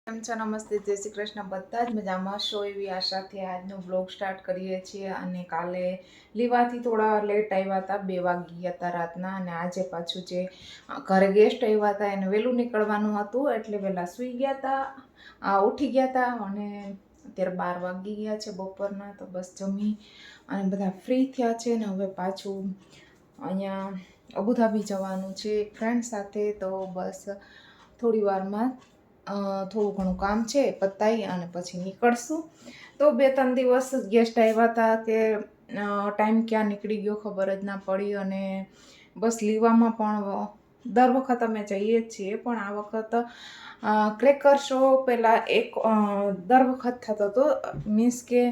કેમ છો? નમસ્તે, જય શ્રી કૃષ્ણ. બધા જ મજામાં છો એવી આશાથી આજનો બ્લોગ સ્ટાર્ટ કરીએ છીએ. અને કાલે લીવાથી થોડા લેટ આવ્યા હતા, 2 વાગી ગયા હતા રાતના. અને આજે પાછું જે ઘરે ગેસ્ટ આવ્યા હતા એને વહેલું નીકળવાનું હતું એટલે વહેલા સૂઈ ગયા હતા, ઉઠી ગયા હતા. અને અત્યારે 12 વાગી ગયા છે બપોરના. તો બસ જમી અને બધા ફ્રી થયા છે ને હવે પાછું અહીંયા અબુધાબી જવાનું છે એક ફ્રેન્ડ સાથે. તો બસ થોડી વારમાં થોડું ઘણું કામ છે પતાવી અને પછી નીકળશું. તો 2-3 દિવસ ગેસ્ટ આવ્યા હતા કે ટાઈમ ક્યાં નીકળી ગયો ખબર જ ના પડી. અને બસ લીવામાં પણ દર વખત અમે જઈએ જ છીએ, પણ આ વખત ક્રેકર શો પહેલાં દર વખત થતો હતો. મીન્સ કે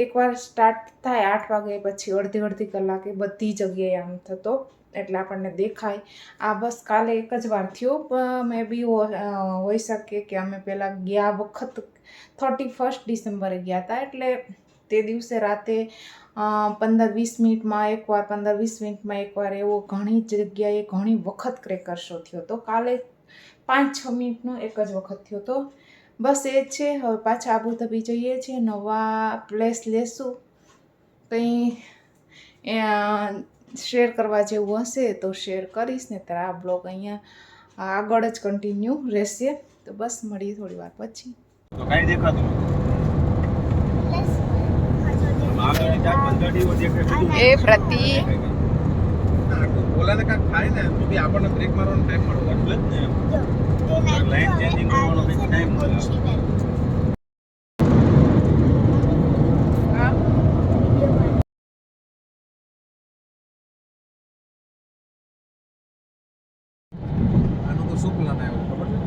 એકવાર સ્ટાર્ટ થાય 8 વાગે પછી અડધી કલાકે બધી જગ્યાએ આમ થતો એટલે આપણને દેખાય. આ બસ કાલે એક જ વાર થયો. મે બી હોઈ શકે કે અમે પહેલાં ગયા વખત 31 ડિસેમ્બરે ગયા હતા એટલે તે દિવસે રાતે 15-20 મિનિટમાં એકવાર 15-20 મિનિટમાં એકવાર એવો ઘણી જગ્યાએ ઘણી વખત ક્રેકર શો થયો હતો. કાલે 5-6 મિનિટનો એક જ વખત થયો હતો. બસ એ જ છે. હવે પાછા અબુધાબી જઈએ છીએ, નવા પ્લેસ લેશું. કંઈ શેર કરવા જેવું હશે તો શેર કરીશ, ને ત્યારે આ બ્લોગ અહીંયા આગળ જ કન્ટિન્યુ રહેશે. તો બસ મળીએ થોડી વાર પછી. તો કાઈ દેખાતું એ પ્રતિ બોલાને કાક થાય ને તો બી આપણને બ્રેક મારવાનો ટાઈમ મળે એટલે જ ને લાઈન ચેન્જિંગ કરવાનો બી ટાઈમ મળે. આનો તો શું પ્લાન આવ્યો ખબર છે?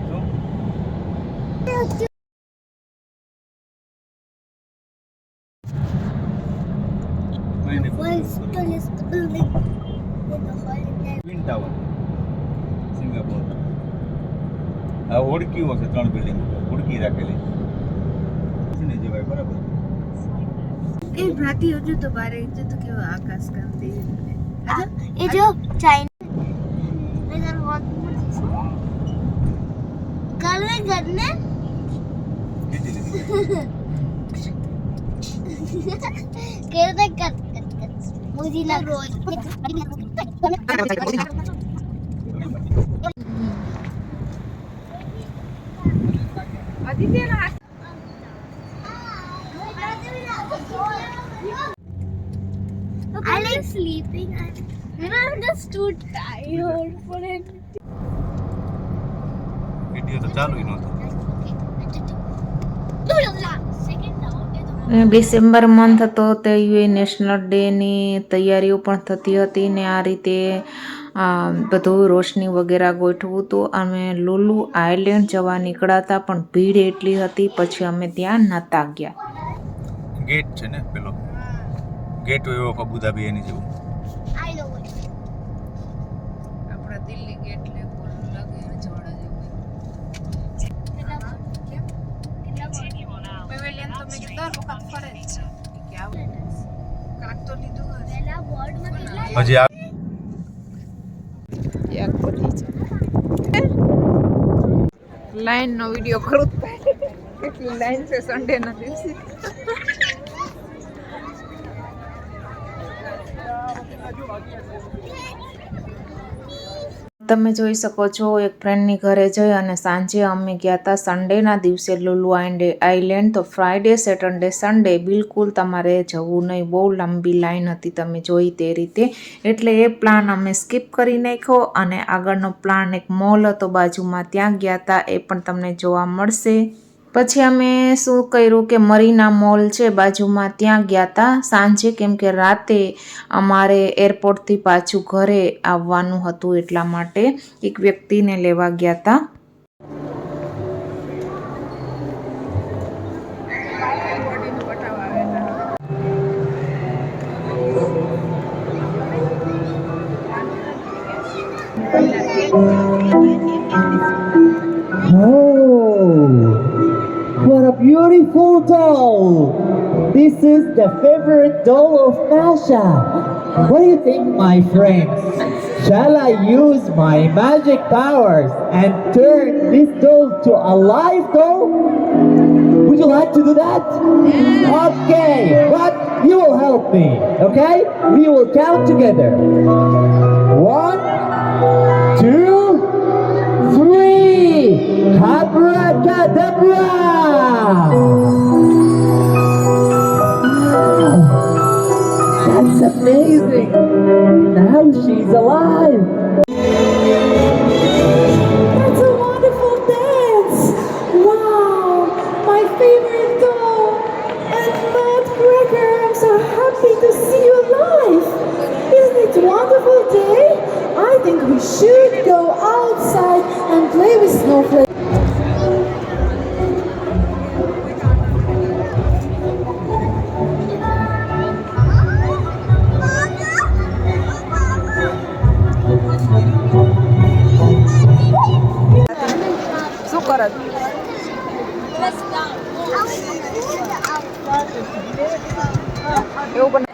Twin tower Singapore. આ ઓળખીઓ છે 3 બિલ્ડિંગ ઓળખી રાખેલી ને જે ભાઈ બરાબર એ ભ્રાતી હજુ તો બારે જો તો કેવો આકાશ કાંતિ એ જો ચાઇના કરને કરને કેરને કટ મુજી ના રોજ આદિત્યના I like sleeping. I'm just too tired for it. Video તો ચાલુ ય નહોતો. ડિસેમ્બર મંથ હતો તે નેશનલ ડેની તૈયારીઓ પણ થતી હતી ને આ રીતે બધું રોશની વગેરે ગોઠવું હતું. અમે લુલુ આઇલેન્ડ જવા નીકળ્યા હતા પણ ભીડ એટલી હતી પછી અમે ત્યાં નહોતા ગયા. ગેટ છે ને પેલો ગેટ વે ઓફ અબુધાબી એની જેવું. I know it. આપણા દિલ્હી ગેટ લેવું લાગે રજવાડા જેવું. પેવેલિયન તો મેં દર વખત ફરે જ છે કે આવું કાક તો લીધું હશે. પહેલા બોર્ડ માં કેટલા હજી આ એક પતી છે લાઈન નો વિડિયો ખરું કેટલી લાઈન છે સન્ડે ના દિવસે. તમે જોઈ શકો છો એક ફ્રેન્ડની ઘરે જઈ અને સાંજે અમે ગયા હતા સન્ડેના દિવસે લુલુ આઇલેન્ડ. તો ફ્રાઈડે સેટરડે સન્ડે બિલકુલ તમારે જવું નહીં, બહુ લાંબી લાઈન હતી તમે જોઈ તે રીતે. એટલે એ પ્લાન અમે સ્કીપ કરી નાખ્યો અને આગળનો પ્લાન એક મોલ હતો બાજુમાં ત્યાં ગયા હતા, એ પણ તમને જોવા મળશે. પછી અમે શું કર્યું કે મરીના મોલ છે બાજુમાં ત્યાં ગયા હતા સાંજે, કેમ કે રાતે અમારે એરપોર્ટથી પાછું ઘરે આવવાનું હતું એટલા માટે એક વ્યક્તિને લેવા ગયા હતા. What a beautiful doll! This is the favorite doll of Masha. What do you think, my friends? Shall I use my magic powers and turn this doll to a live doll? Would you like to do that? Okay, but you will help me, okay? We will count together. 1, 2, 3. Abracadabra! That's amazing! Now she's alive! That's a wonderful dance! Wow! My favorite doll! And Nutcracker, I'm so happy to see you alive! Isn't it a wonderful day? I think we should go outside and play with snowflakes. શું કરત એવું બને